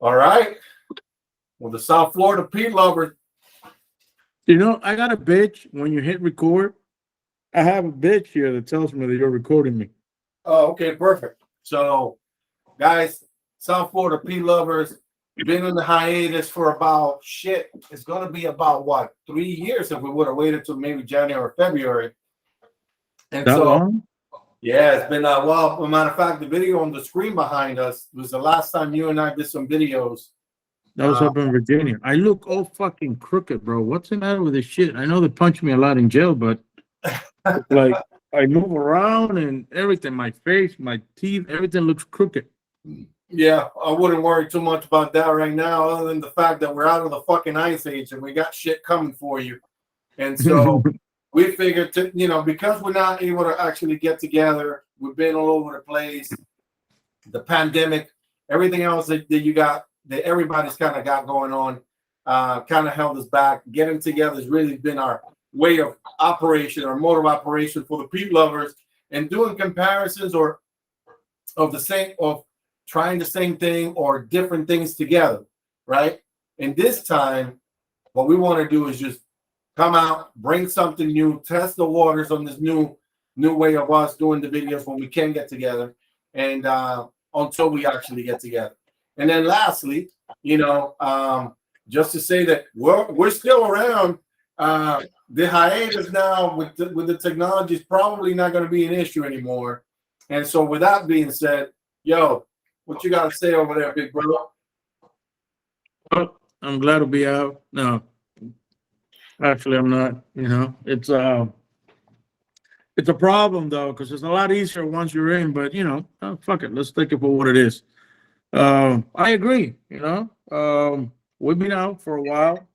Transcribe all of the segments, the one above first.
All right. Well, the South Florida Pete lovers. I got a bitch when you hit record. I have a bitch here that tells me that you're recording me. Oh, okay, perfect. So, guys, South Florida Pete lovers, been in the hiatus for about shit. It's gonna be about what 3 years if we would have waited till maybe January or February. And That so, long? yeah, it's been well. As a matter of fact, the video on the screen behind us was the last time you and I did some videos. That was up in Virginia. I look all fucking crooked, bro. What's the matter with this shit? I know they punched me a lot in jail, but like I move around and everything, my face, my teeth, everything looks crooked. Yeah, I wouldn't worry too much about that right now, other than the fact that we're out of the fucking ice age and we got shit coming for you. And so we figured to, because we're not able to actually get together, we've been all over the place. The pandemic, everything else that you got, that everybody's kind of got going on, kind of held us back. Getting together has really been our way of operation, our mode of operation for the Pete lovers, and doing comparisons or of trying the same thing or different things together, right? And this time, what we want to do is just come out, bring something new, test the waters on this new way of us doing the videos when we can get together, and until we actually get together. And then lastly, just to say that we're still around. The hiatus now with the technology is probably not going to be an issue anymore. And so with that being said, yo, what you got to say over there, big brother? Well, I'm glad to be out. No, actually, I'm not. It's a problem though, because it's a lot easier once you're in. But fuck it, let's take it for what it is. I agree. We've been out for a while.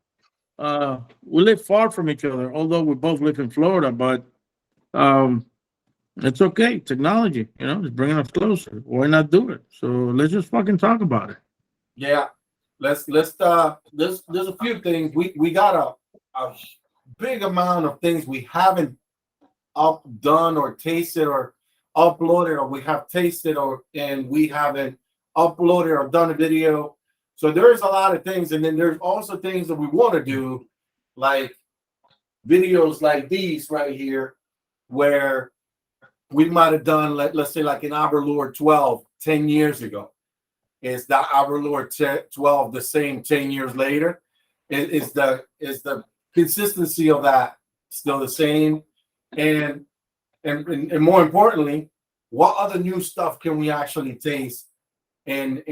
We live far from each other, although we both live in Florida. But it's okay. Technology, it's bringing us closer. Why not do it? So let's just fucking talk about it. Yeah, let's there's a few things we got a big amount of things we haven't done or tasted or uploaded, or we have tasted and we haven't uploaded or done a video. So there's a lot of things, and then there's also things that we want to do, like videos like these right here, where we might have done, let's say, like an Aberlour 12 10 years ago. Is the Aberlour 12 the same 10 years later? Is the consistency of that still the same? And more importantly, what other new stuff can we actually taste? And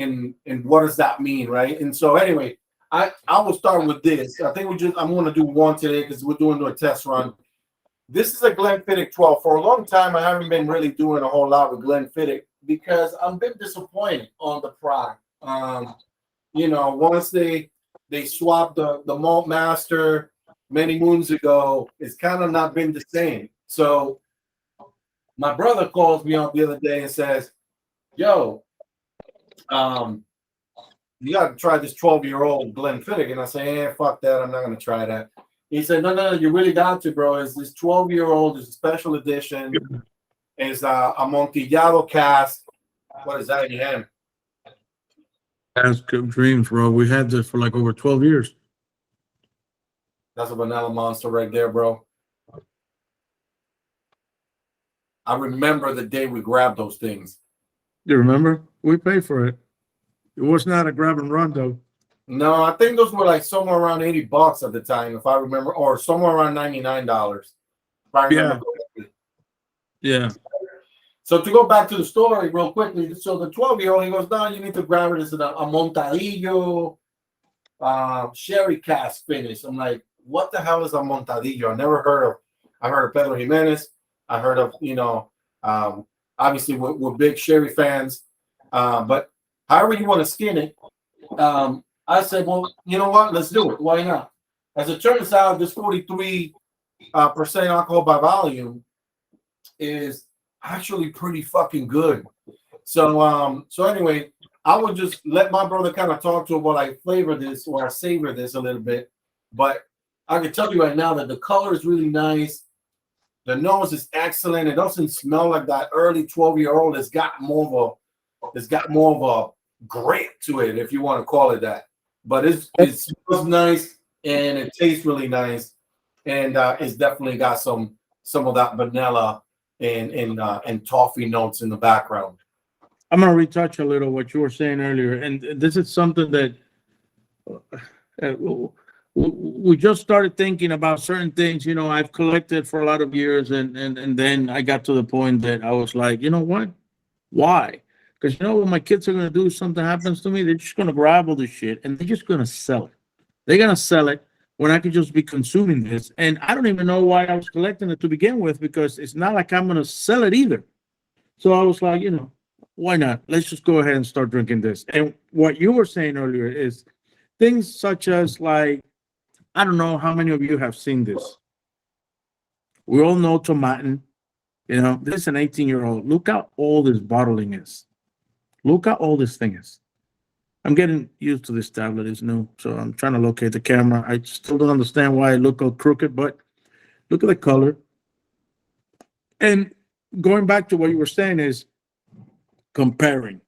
what does that mean, right? And so anyway, I will start with this. I think I'm going to do one today because we're doing a test run. This is a Glenfiddich 12. For a long time, I haven't been really doing a whole lot with Glenfiddich because I'm a bit disappointed on the product. Once they swapped the malt master many moons ago, it's kind of not been the same. So my brother calls me up the other day and says, yo, you got to try this 12-year-old Glenfiddich. And I say, fuck that. I'm not going to try that. He said, no, you really got to, bro. It's this 12-year-old. It's a special edition. It's a Amontillado cask. What is that in your hand? Cask of Dreams, bro. We had this for like over 12 years. That's a vanilla monster right there, bro. I remember the day we grabbed those things. You remember? We paid for it. It was not a grab and run, though. No, I think those were like somewhere around $80 at the time, if I remember, or somewhere around $99. If I remember correctly. Yeah. So to go back to the story real quickly, so the 12-year-old, he goes, no, you need to grab it as a Montadillo sherry cask finish. I'm like, what the hell is a Montadillo? I heard of Pedro Jimenez. I heard of, obviously we're big sherry fans. But however you want to skin it, I said, well, you know what? Let's do it. Why not? As it turns out, this 43% alcohol by volume is actually pretty fucking good. So anyway, I would just let my brother kind of talk to it while I flavor this or I savor this a little bit. But I can tell you right now that the color is really nice. The nose is excellent. It doesn't smell like that early 12-year-old. It's got more of grit to it, if you want to call it that. But it smells nice and it tastes really nice, and it's definitely got some of that vanilla and toffee notes in the background. I'm gonna retouch a little what you were saying earlier, and this is something that we just started thinking about certain things. You know, I've collected for a lot of years, and then I got to the point that I was like, you know what? Why? Because you know what my kids are gonna do if something happens to me, they're just gonna grab all this shit and they're just gonna sell it. They're gonna sell it when I could just be consuming this. And I don't even know why I was collecting it to begin with, because it's not like I'm gonna sell it either. So I was like, you know, why not? Let's just go ahead and start drinking this. And what you were saying earlier is things such as, like, I don't know how many of you have seen this. We all know Tomatin. You know, this is an 18-year-old. Look how old this bottling is. Look how old this thing is. I'm getting used to this tablet. It's new, so I'm trying to locate the camera. I still don't understand why it look all crooked, but look at the color. And going back to what you were saying is comparing.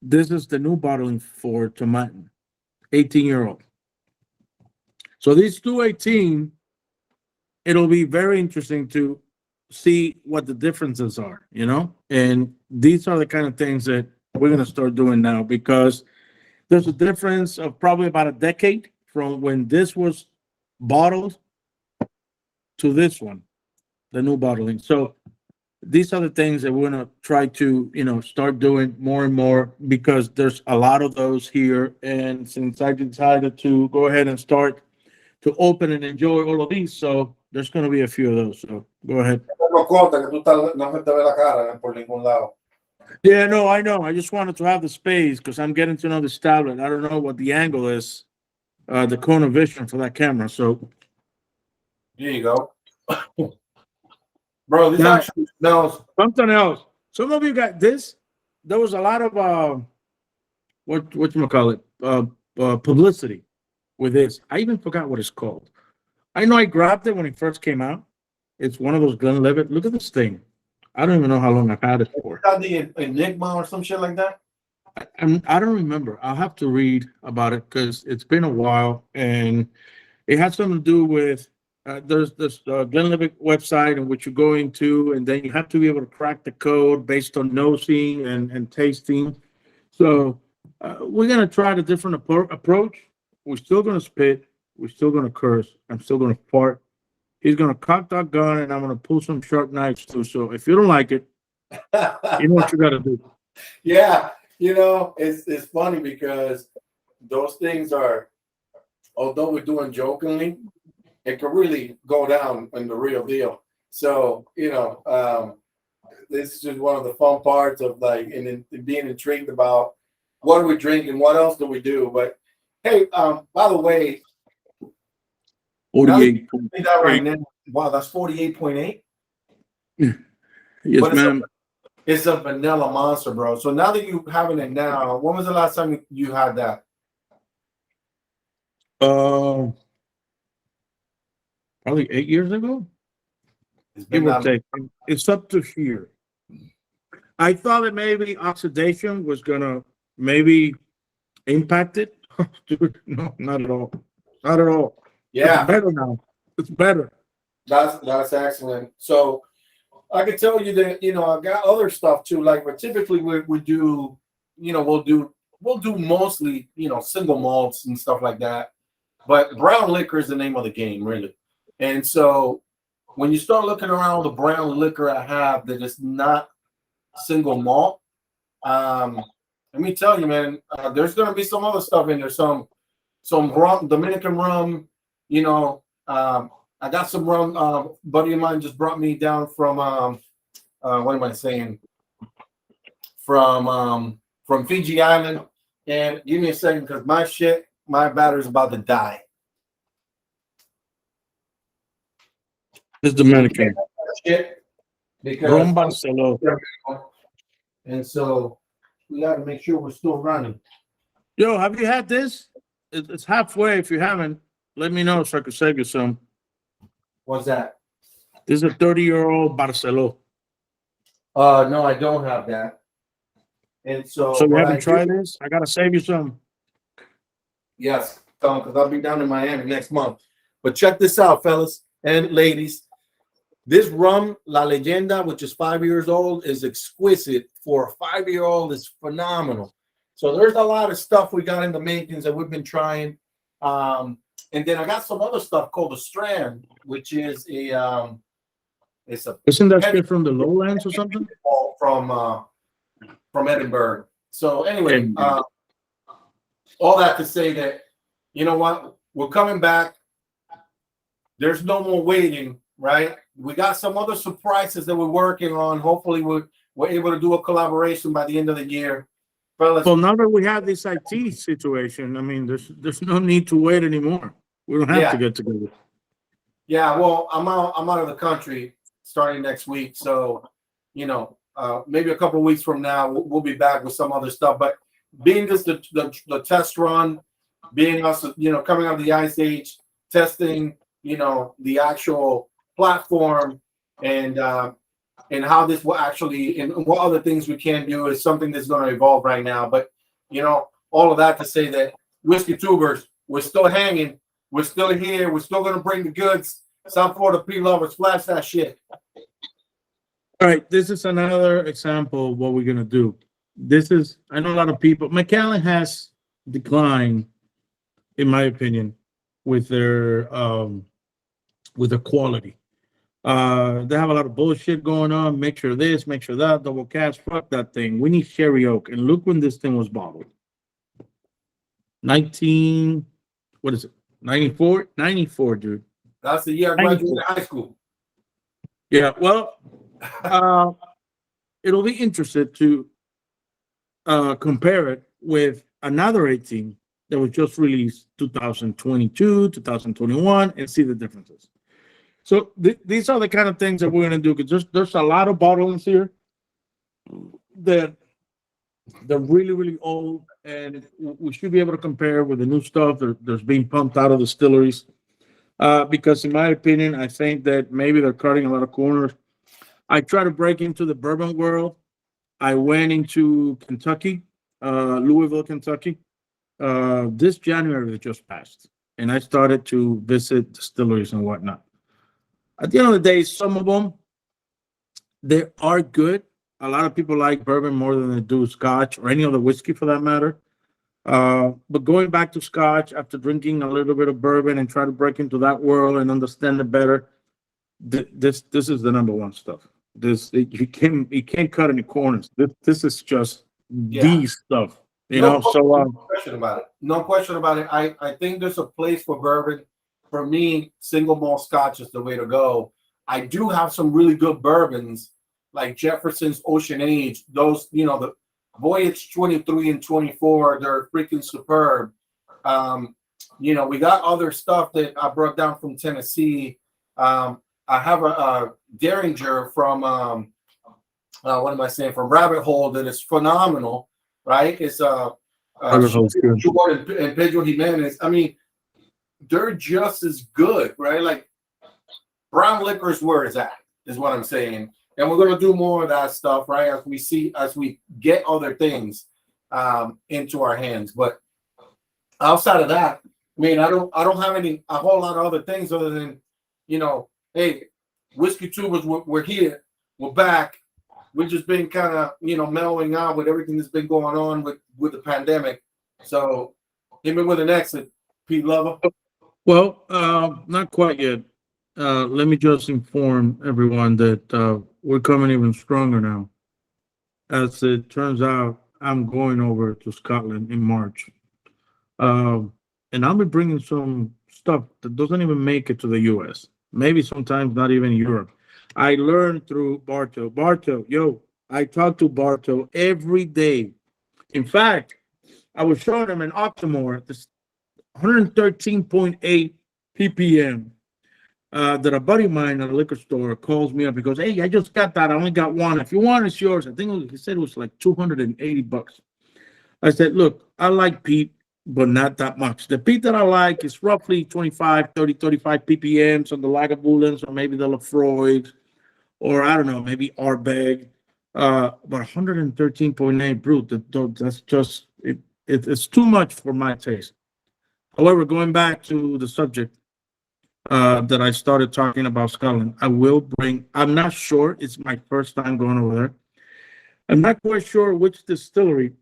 This is the new bottling for Tomatin, 18-year-old. So these 218, it'll be very interesting to see what the differences are, you know? And these are the kind of things that we're going to start doing now, because there's a difference of probably about a decade from when this was bottled to this one, the new bottling. So these are the things that we're going to try to, you know, start doing more and more, because there's a lot of those here. And since I decided to go ahead and start to open and enjoy all of these, so there's going to be a few of those. So go ahead. Yeah, no, I know. I just wanted to have the space because I'm getting to know this tablet. I don't know what the angle is, the cone of vision for that camera. So there you go. Bro, this now, actually smells something else. Some of you got this. There was a lot of whatchamacallit, publicity with this. I even forgot what it's called. I know I grabbed it when it first came out. It's one of those Glenlivet. Look at this thing. I don't even know how long I've had it for. the Enigma or some shit like that. I don't remember. I'll have to read about it because it's been a while, and it has something to do with there's this Glenlivet website in which you go into, and then you have to be able to crack the code based on nosing and tasting. So we're gonna try the different approach. We're still gonna spit. We're still gonna curse. I'm still gonna fart. He's gonna cock that gun, and I'm gonna pull some sharp knives too. So if you don't like it, you know what you gotta do. Yeah, you know, it's funny because those things are, although we're doing jokingly, it could really go down in the real deal. So, you know, this is just one of the fun parts of like and being intrigued about what are we drinking, what else do we do. But hey, by the way, 48. that right now, wow, that's 48.8. Yes, ma'am. It's a vanilla monster, bro. So now that you're having it now, when was the last time you had that? Probably 8 years ago. It's up to here. I thought that maybe oxidation was gonna maybe impact it. Dude, no, not at all. Not at all. Yeah, it's better now. It's better. That's excellent. So I can tell you that, you know, I've got other stuff too. Like, but typically we do, you know, we'll do mostly, you know, single malts and stuff like that. But brown liquor is the name of the game, really. And so when you start looking around the brown liquor I have that is not single malt, let me tell you, man, there's gonna be some other stuff in there. Some rum, Dominican rum, you know. I got some rum. Buddy of mine just brought me down from what am I saying? From Fiji Island. And give me a second because my battery's about to die. It's Dominican. Shit. Rum Barcelona. And so we got to make sure we're still running. Yo, have you had this? It's halfway. If you haven't, let me know so I can save you some. What's that? This is a 30-year-old Barcelona. No, I don't have that. And so, So you what haven't I tried do, this? I gotta save you some. yes, because I'll be down in Miami next month. But check this out, fellas and ladies. This rum, La Leyenda, which is 5 years old, is exquisite. For a 5-year-old, it's phenomenal. So there's a lot of stuff we got in the makings that we've been trying. And then I got some other stuff called the Strand, which is it's a Isn't that heavy shit from the lowlands or something? ball from Edinburgh. So anyway, all that to say that, you know what, we're coming back. There's no more waiting, right? We got some other surprises that we're working on. Hopefully, we're able to do a collaboration by the end of the year, fellas. Well, now that we have this IT situation, I mean, there's no need to wait anymore. We don't have to get together. Yeah, well, I'm out of the country starting next week, so you know, maybe a couple of weeks from now we'll be back with some other stuff. But being just the test run, being us, you know, coming out of the Ice Age, testing, you know, the actual platform and how this will actually and what other things we can do is something that's going to evolve right now. But you know, all of that to say that Whiskey Tubers, we're still hanging, we're still here, we're still going to bring the goods. South Florida P lovers, flash that shit. All right, this is another example of what we're gonna do. This is, I know a lot of people. Macallan has declined, in my opinion, with their quality. They have a lot of bullshit going on. Make sure this, make sure that, double cask, fuck that thing. We need sherry oak. And look when this thing was bottled. 94, dude. That's the year I graduated high school. Yeah, well, it'll be interesting to compare it with another 18 that was just released 2022, 2021, and see the differences. So these are the kind of things that we're going to do, because there's a lot of bottles here that they're really, really old, and we should be able to compare with the new stuff that's being pumped out of the distilleries. Because in my opinion, I think that maybe they're cutting a lot of corners. I try to break into the bourbon world. I went into Kentucky, Louisville, Kentucky, this January that just passed, and I started to visit distilleries and whatnot. At the end of the day, some of them, they are good. A lot of people like bourbon more than they do Scotch or any other whiskey for that matter. But going back to Scotch after drinking a little bit of bourbon and try to break into that world and understand it better, this is the number one stuff. You can't cut any corners. This is just the stuff, you know. So no question about it. No question about it. I think there's a place for bourbon. For me, single malt Scotch is the way to go. I do have some really good bourbons like Jefferson's Ocean Age. Those, you know, the Voyage 23 and 24, they're freaking superb. You know, we got other stuff that I brought down from Tennessee. I have a Derringer from what am I saying? From Rabbit Hole that is phenomenal, right? It's Schubert and Pedro Jimenez. I mean, they're just as good, right? Like brown liquor is where it's at, is what I'm saying. And we're gonna do more of that stuff, right? As we get other things into our hands. But outside of that, I mean, I don't have a whole lot of other things other than, you know, hey, Whiskey Tubers, we're here, we're back. We've just been kind of, you know, mellowing out with everything that's been going on with the pandemic. So hit me with an exit, Pete Lover. Well, not quite yet. Let me just inform everyone that we're coming even stronger now. As it turns out, I'm going over to Scotland in March. And I'll be bringing some stuff that doesn't even make it to the US. Maybe sometimes not even Europe. I learned through Barto. I talk to Barto every day. In fact, I was showing him an Octomore, this 113.8 ppm. That a buddy of mine at a liquor store calls me up. He goes, "Hey, I just got that. I only got one. If you want, it's yours." I think he said it was like $280. I said, "Look, I like Pete, but not that much. The Pete that I like is roughly 25, 30, 35 ppms on the Lagavulins or maybe the Lafroigs, or I don't know, maybe Ardbeg. But 113.8 brute. That's just it's too much for my taste. However, going back to the subject that I started talking about Scotland, I will bring. I'm not sure. It's my first time going over there. I'm not quite sure which distillery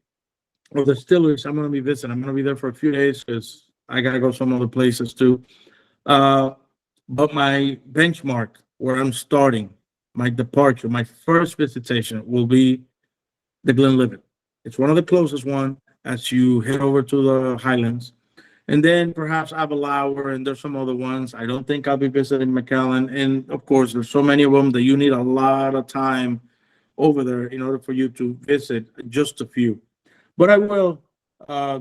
or distilleries I'm going to be visiting. I'm going to be there for a few days because I got to go some other places too. But my benchmark where I'm starting, my departure, my first visitation will be the Glenlivet. It's one of the closest one as you head over to the Highlands. And then perhaps Avalauer, and there's some other ones. I don't think I'll be visiting McAllen. And of course, there's so many of them that you need a lot of time over there in order for you to visit just a few. But I will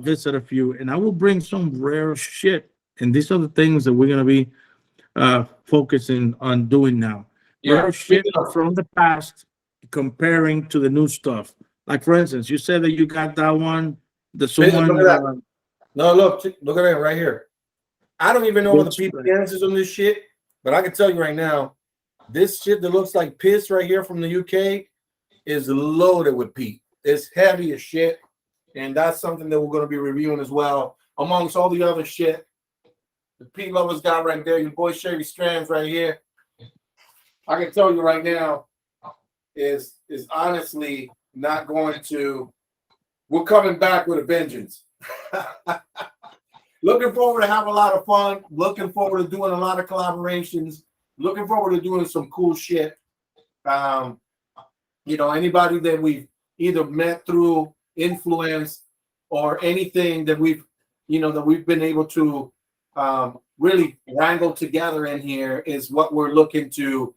visit a few, and I will bring some rare shit. And these are the things that we're gonna be focusing on doing now. Yeah. Rare shit from the past, comparing to the new stuff. Like for instance, you said that you got that one. The someone. Look at that. No, look at that right here. I don't even know what the people answers on this shit, but I can tell you right now, this shit that looks like piss right here from the UK is loaded with peat. It's heavy as shit, and that's something that we're going to be reviewing as well, amongst all the other shit. The peat lovers got right there, your boy Sherry Strands right here. I can tell you right now, is honestly not going to. We're coming back with a vengeance. Looking forward to have a lot of fun. Looking forward to doing a lot of collaborations. Looking forward to doing some cool shit. Anybody that we've either met through influence or anything that we've been able to really wrangle together in here is what we're looking to,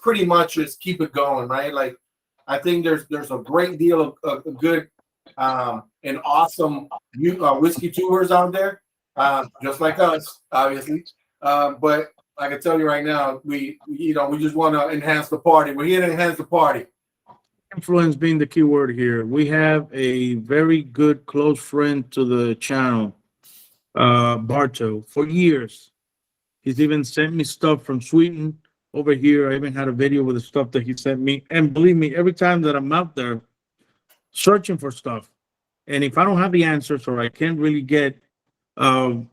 pretty much just keep it going, right? Like, I think there's a great deal of good and awesome whiskey tubers out there, just like us, obviously. But I can tell you right now, we just want to enhance the party. We're here to enhance the party. Influence being the key word here. We have a very good close friend to the channel, Barto, for years. He's even sent me stuff from Sweden over here. I even had a video with the stuff that he sent me. And believe me, every time that I'm out there searching for stuff, and if I don't have the answers or I can't really get any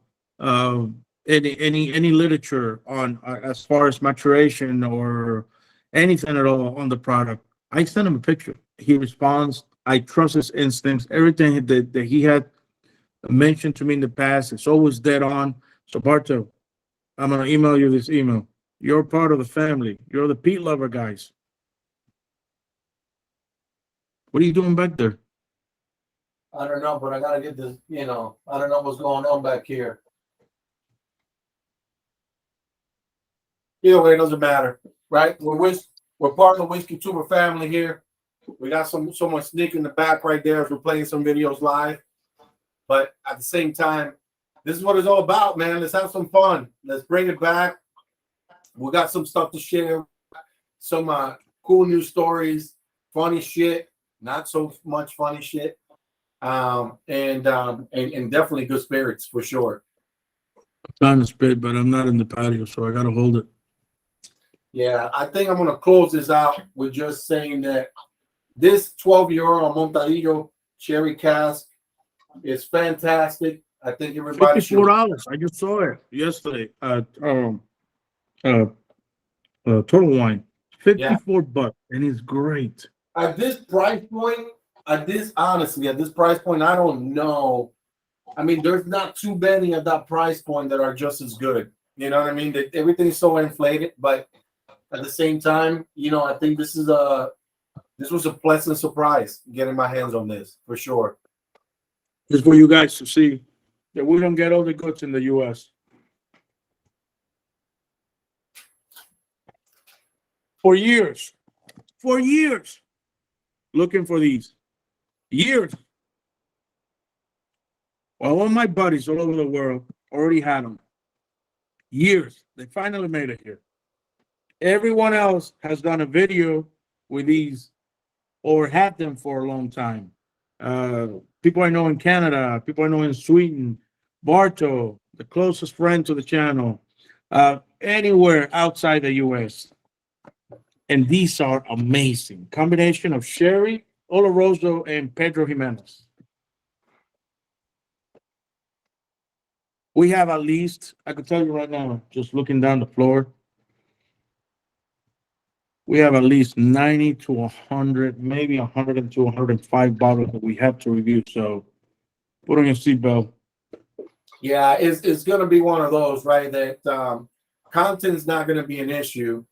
literature on as far as maturation or anything at all on the product, I send him a picture. He responds. I trust his instincts. Everything that he had mentioned to me in the past, it's always dead on. So Barto, I'm gonna email you this email. You're part of the family. You're the peat lover guys. What are you doing back there? I don't know, but I gotta get this. I don't know what's going on back here. Either way, it doesn't matter, right? We're part of the Whiskey Tuber family here. We got someone sneaking in the back right there as we're playing some videos live. But at the same time, this is what it's all about, man. Let's have some fun. Let's bring it back. We got some stuff to share, some cool news stories, funny shit, not so much funny shit, and definitely good spirits for sure. I'm trying to spit, but I'm not in the patio, so I gotta hold it. Yeah, I think I'm gonna close this out with just saying that this 12-year-old Montadillo Cherry Cask is fantastic. I think everybody should. $54. I just saw it yesterday. Total Wine, $54, and it's great. At this price point, at this price point, I don't know. I mean, there's not too many at that price point that are just as good. You know what I mean? That everything's so inflated, but at the same time, I think this was a pleasant surprise getting my hands on this for sure. It's for you guys to see that we don't get all the goods in the U.S. For years, looking for these. Years. Well, all my buddies all over the world already had them. Years. They finally made it here. Everyone else has done a video with these or had them for a long time. People I know in Canada, people I know in Sweden, Barto, the closest friend to the channel, anywhere outside the U.S. And these are amazing. Combination of Sherry, Oloroso, and Pedro Jimenez. We have at least, I could tell you right now, just looking down the floor, we have at least 90 to 100, maybe 100 to 105 bottles that we have to review. So put on your seatbelt. Yeah, it's going to be one of those, right? That content's not going to be an issue,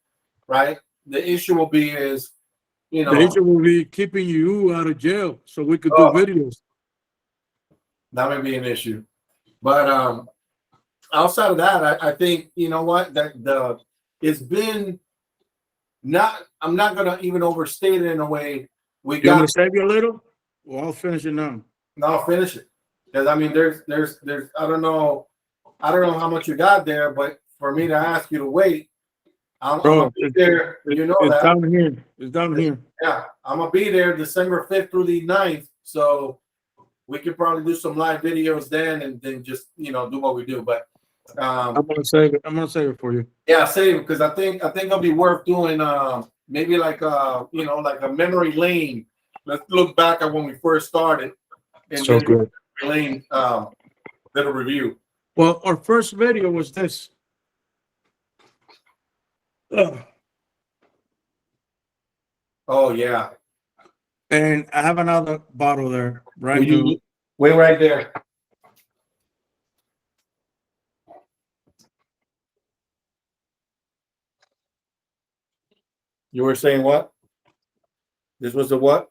right? The issue will be is, you know, The issue will be keeping you out of jail so we could do Oh. videos. that may be an issue. But outside of that, I think, you know what, that it's been not, I'm not going to even overstate it in a way. We You want me got, to save you a little? Well, I'll finish it now. no, I'll finish it. Because I mean, there's, I don't know how much you got there, but for me to ask you to wait, I'm Bro, gonna be there. You know It's that. down here. It's down here. Yeah, I'm gonna be there December 5th through the 9th. So we could probably do some live videos then and then just, you know, do what we do. But I'm gonna save it. I'm gonna save it for you. yeah, save it, because I think it'll be worth doing maybe like you know, like a memory lane. Let's look back at when we first started and So then good. lane little review. Well, our first video was this. Ugh. Oh yeah. And I have another bottle there, right? Wait right there. You were saying what? This was the what?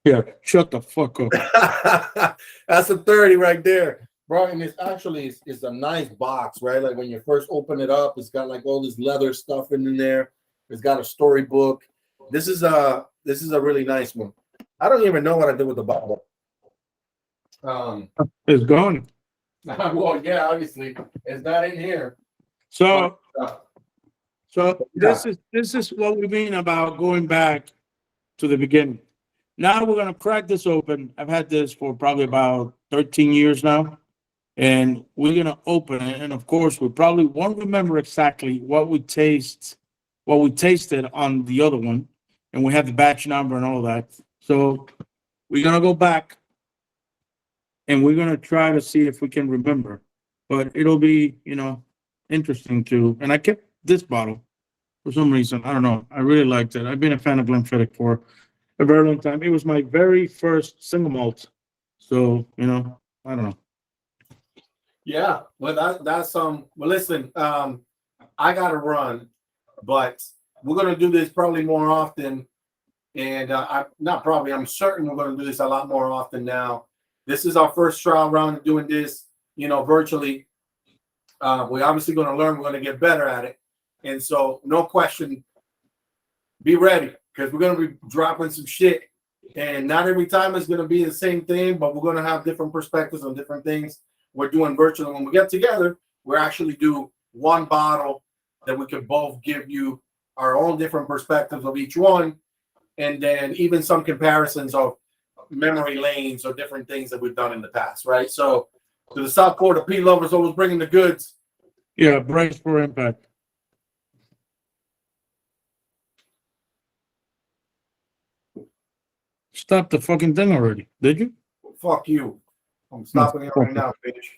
Yeah, shut the fuck up. That's a 30 right there, bro. And it's actually it's a nice box, right? Like when you first open it up, it's got like all this leather stuff in there. It's got a storybook. This is a really nice one. I don't even know what I did with the bottle. It's gone. Well, yeah, obviously it's not in here. So this is what we mean about going back to the beginning. Now we're gonna crack this open. I've had this for probably about 13 years now, and we're gonna open it. And of course, we probably won't remember exactly what we tasted on the other one, and we have the batch number and all that. So we're gonna go back, and we're gonna try to see if we can remember. But it'll be, you know, interesting too. And I kept this bottle for some reason. I don't know. I really liked it. I've been a fan of Glenfiddich for a very long time. It was my very first single malt. So, you know, I don't know. Yeah, well, that's well, listen, I gotta run, but we're gonna do this probably more often, and I'm certain we're gonna do this a lot more often now. This is our first trial round of doing this, you know, virtually. We're obviously gonna learn. We're gonna get better at it, and so no question, be ready, because we're gonna be dropping some shit, and not every time it's gonna be the same thing, but we're gonna have different perspectives on different things. We're doing virtually. When we get together, we're actually do one bottle that we can both give you our own different perspectives of each one, and then even some comparisons of memory lanes or different things that we've done in the past, right? So to the South Florida P lovers, always bringing the goods. Yeah, brace for impact. Stop the fucking thing already, did you? Fuck you. I'm stopping it right now, bitch.